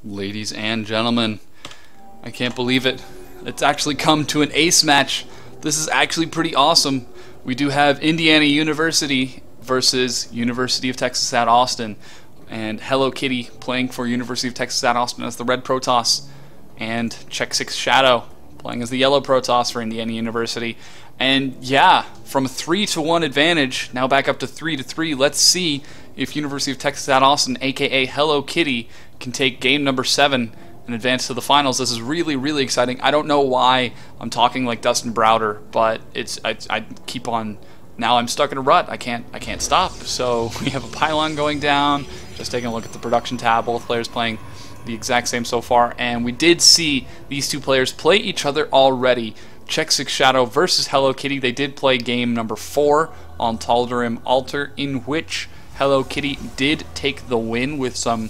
Ladies and gentlemen, I can't believe it. It's actually come to an ace match. This is actually pretty awesome. We do have Indiana University versus University of Texas at Austin, and helloKitty playing for University of Texas at Austin as the red Protoss, and xSixShadow playing as the yellow Protoss for Indiana University. And yeah, from a 3-1 advantage, now back up to 3-3. Let's see if University of Texas at Austin, aka helloKitty, can take game number 7 and advance to the finals. This is really, really exciting. I don't know why I'm talking like Dustin Browder, but I keep on. Now I'm stuck in a rut. I can't stop. So we have a pylon going down. Just taking a look at the production tab. Both players playing the exact same so far, and we did see these two players play each other already. xSixShadow versus helloKitty. They did play game number 4 on Tal'Darim Altar, in which helloKitty did take the win with some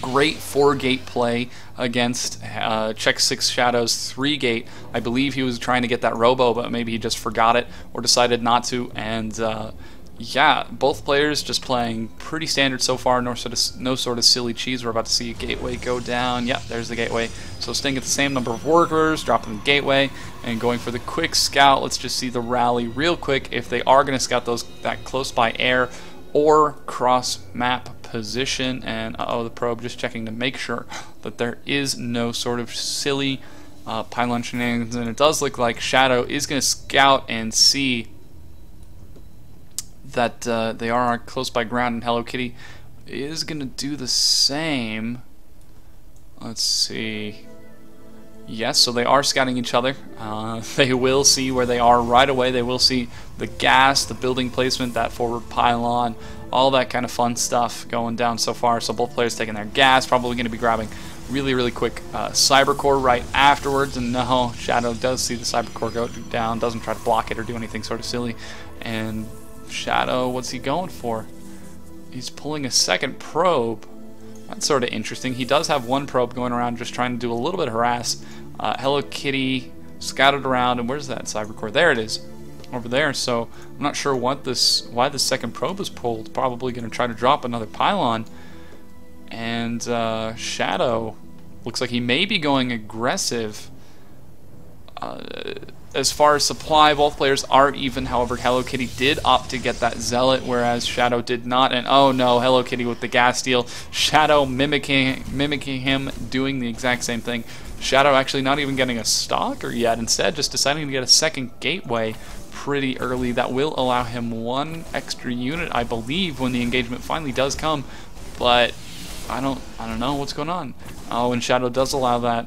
great 4-gate play against xSixShadow's 3-gate. I believe he was trying to get that robo, but maybe he just forgot it or decided not to. And yeah, both players just playing pretty standard so far. No sort of silly cheese. We're about to see a gateway go down. Yep, there's the gateway. So staying at the same number of workers, dropping the gateway, and going for the quick scout. Let's just see the rally real quick if they are going to scout that close by air or cross map position. And the probe just checking to make sure that there is no sort of silly pylon shenanigans. And it does look like Shadow is going to scout and see that they are close by ground, and helloKitty is going to do the same. Let's see. Yes, so they are scouting each other. They will see where they are right away. They will see the gas, the building placement, that forward pylon, all that kind of fun stuff going down so far. So both players taking their gas, probably going to be grabbing really, really quick cyber core right afterwards. And no, Shadow does see the cyber core go down, doesn't try to block it or do anything sort of silly. And Shadow, what's he going for? He's pulling a second probe. That's sort of interesting. He does have one probe going around just trying to do a little bit of harass. helloKitty scouted around, and where's that cyber core? There it is, over there. So I'm not sure why the second probe was pulled. Probably going to try to drop another pylon. And Shadow looks like he may be going aggressive. As far as supply, both players are even. However, helloKitty did opt to get that Zealot, whereas Shadow did not. And oh no, helloKitty with the gas steal. Shadow mimicking him, doing the exact same thing. Shadow actually not even getting a stalker yet. Instead, just deciding to get a second gateway pretty early. That will allow him one extra unit, I believe, when the engagement finally does come. But I don't know what's going on. Oh, and Shadow does allow that.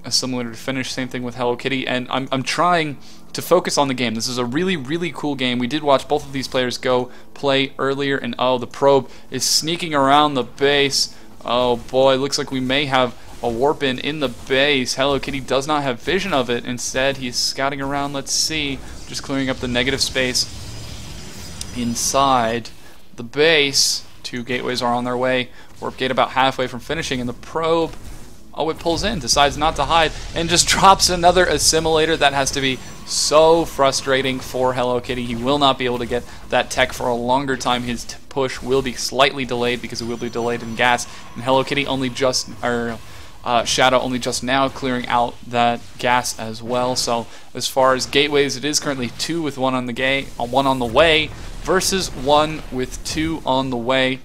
A similar finish, same thing with helloKitty, and I'm trying to focus on the game. This is a really, really cool game. We did watch both of these players go play earlier, and oh, the probe is sneaking around the base. Oh boy, looks like we may have a warp in the base. helloKitty does not have vision of it. Instead, he's scouting around. Let's see, just clearing up the negative space inside the base. 2 gateways are on their way. Warp gate about halfway from finishing, and the probe, oh, it pulls in, decides not to hide, and just drops another assimilator. That has to be so frustrating for helloKitty. He will not be able to get that tech for a longer time. His push will be slightly delayed because it will be delayed in gas. And helloKitty only just, Shadow only just now clearing out that gas as well. So as far as gateways, it is currently 2 with 1 on the 1 on the way versus 1 with 2 on the way.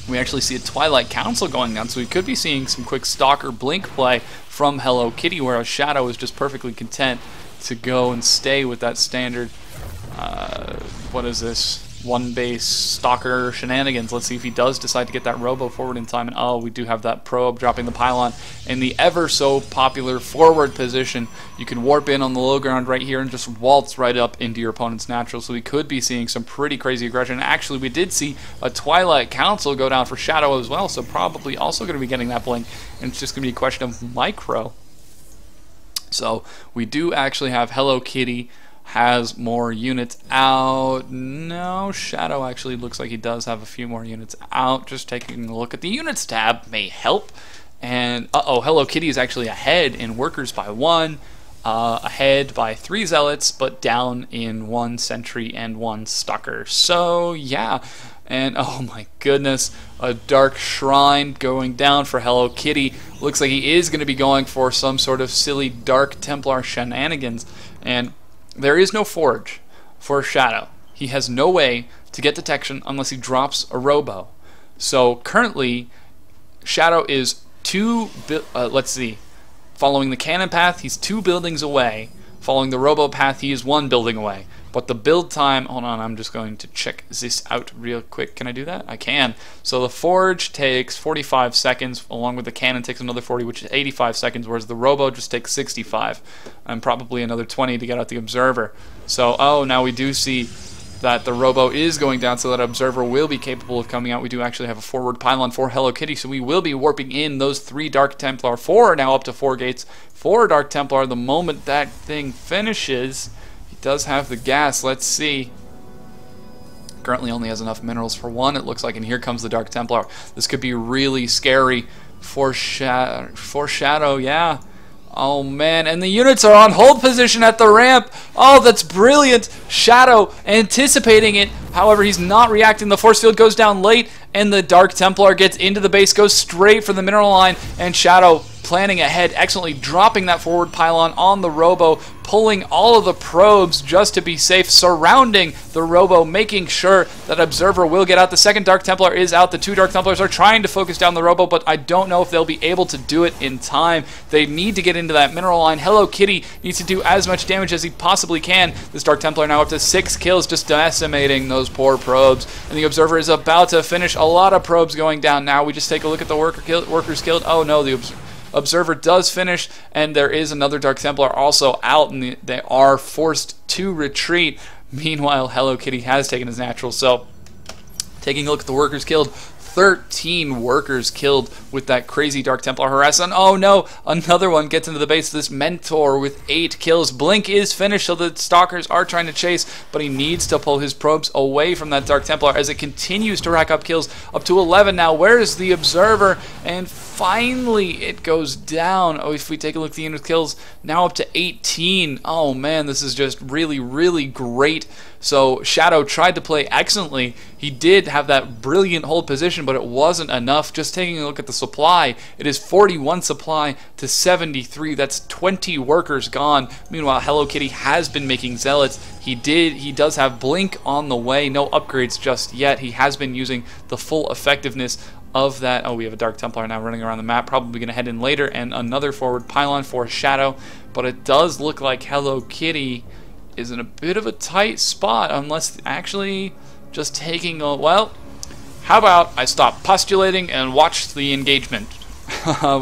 We actually see a Twilight Council going down, so we could be seeing some quick Stalker Blink play from helloKitty, whereas Shadow is just perfectly content to go and stay with that standard, what is this, 1 base Stalker shenanigans. Let's see if he does decide to get that robo forward in time. And oh, we do have that probe dropping the pylon in the ever so popular forward position. You can warp in on the low ground right here and just waltz right up into your opponent's natural. So we could be seeing some pretty crazy aggression. Actually, we did see a Twilight Council go down for Shadow as well, so probably also going to be getting that blink. And it's just going to be a question of micro. So we do actually have helloKitty has more units out. No, Shadow actually looks like he does have a few more units out. Just taking a look at the units tab may help. And helloKitty is actually ahead in workers by 1. ahead by 3 zealots, but down in 1 sentry and 1 stalker. So yeah, and oh my goodness, a dark shrine going down for helloKitty. Looks like he is going to be going for some sort of silly Dark Templar shenanigans, and there is no forge for Shadow. He has no way to get detection unless he drops a robo. So currently, Shadow is following the cannon path, he's 2 buildings away. Following the robo path, he is 1 building away. But the build time, hold on, I'm just going to check this out real quick. Can I do that? I can. So the forge takes 45 seconds, along with the cannon takes another 40, which is 85 seconds, whereas the robo just takes 65, and probably another 20 to get out the observer. So, oh, now we do see that the robo is going down, so that observer will be capable of coming out. We do actually have a forward pylon for helloKitty, so we will be warping in those 3 Dark Templar, 4 now up to 4 gates, 4 Dark Templar. The moment that thing finishes, he does have the gas. Let's see. Currently only has enough minerals for 1, it looks like, and here comes the Dark Templar. This could be really scary for Shadow, yeah. Oh man, and the units are on hold position at the ramp. Oh, that's brilliant. Shadow anticipating it. However, he's not reacting. The force field goes down late, and the Dark Templar gets into the base, goes straight for the mineral line, and Shadow planning ahead, excellently dropping that forward pylon on the robo, pulling all of the probes just to be safe, surrounding the robo, making sure that observer will get out. The second Dark Templar is out. The 2 Dark Templars are trying to focus down the robo, but I don't know if they'll be able to do it in time. They need to get into that mineral line. helloKitty needs to do as much damage as he possibly can. This Dark Templar now up to 6 kills, just decimating those poor probes, and the observer is about to finish. A lot of probes going down now. We just take a look at the workers killed. Oh no, the observer does finish, and there is another Dark Templar also out, and they are forced to retreat. Meanwhile, helloKitty has taken his natural. So taking a look at the workers killed, 13 workers killed with that crazy Dark Templar harassment. Oh no, another one gets into the base. This Mentor with 8 kills. Blink is finished, so the Stalkers are trying to chase, but he needs to pull his probes away from that Dark Templar as it continues to rack up kills, up to 11 now. Where's the observer? And finally it goes down. Oh, if we take a look at the unit kills, now up to 18. Oh man, this is just really, really great. So Shadow tried to play excellently. He did have that brilliant hold position, but it wasn't enough. Just taking a look at the supply, it is 41 supply to 73. That's 20 workers gone. Meanwhile, helloKitty has been making zealots. He does have Blink on the way. No upgrades just yet. He has been using the full effectiveness of that. Oh, we have a Dark Templar now running around the map, probably going to head in later, and another forward pylon for Shadow. But it does look like helloKitty is in a bit of a tight spot, unless actually just taking a, well, how about I stop postulating and watch the engagement.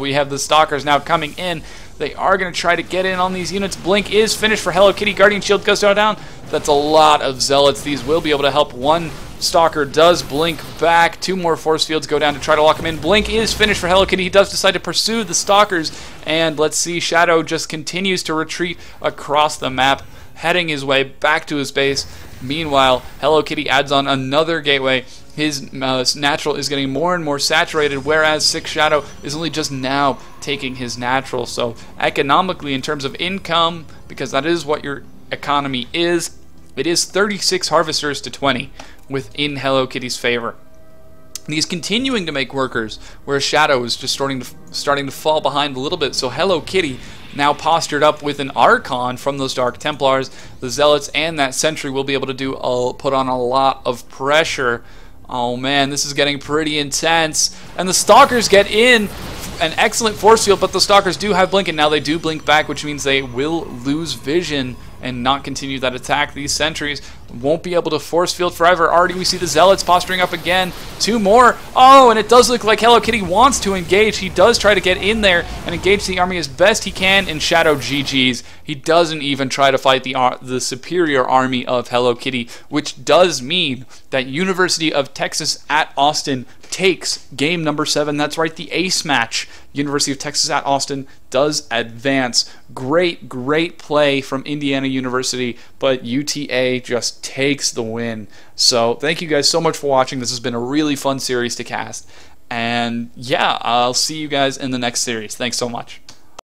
We have the Stalkers now coming in. They are going to try to get in on these units. Blink is finished for helloKitty. Guardian Shield goes down. That's a lot of zealots. These will be able to help. 1 Stalker does blink back. 2 more force fields go down to try to lock him in. Blink is finished for helloKitty. He does decide to pursue the Stalkers, and let's see, Shadow just continues to retreat across the map, heading his way back to his base. Meanwhile, helloKitty adds on another gateway. His natural is getting more and more saturated, whereas xSixShadow is only just now taking his natural. So economically, in terms of income, because that is what your economy is, it is 36 harvesters to 20 within helloKitty's favor. And he's continuing to make workers, whereas Shadow is just starting to fall behind a little bit. So helloKitty, now postured up with an Archon from those Dark Templars, the Zealots and that Sentry will be able to put on a lot of pressure. Oh man, this is getting pretty intense. And the Stalkers get in. An excellent force field, but the Stalkers do have Blink, and now they do blink back, which means they will lose vision and not continue that attack. These sentries won't be able to force field forever. Already we see the Zealots posturing up again. 2 more. Oh, and it does look like helloKitty wants to engage. He does try to get in there and engage the army as best he can, in Shadow GG's. He doesn't even try to fight the superior army of helloKitty, which does mean that University of Texas at Austin takes game number 7. That's right, the ace match. University of Texas at Austin does advance. Great, great play from Indiana University, but UTA just takes the win. So thank you guys so much for watching. This has been a really fun series to cast. And yeah, I'll see you guys in the next series. Thanks so much.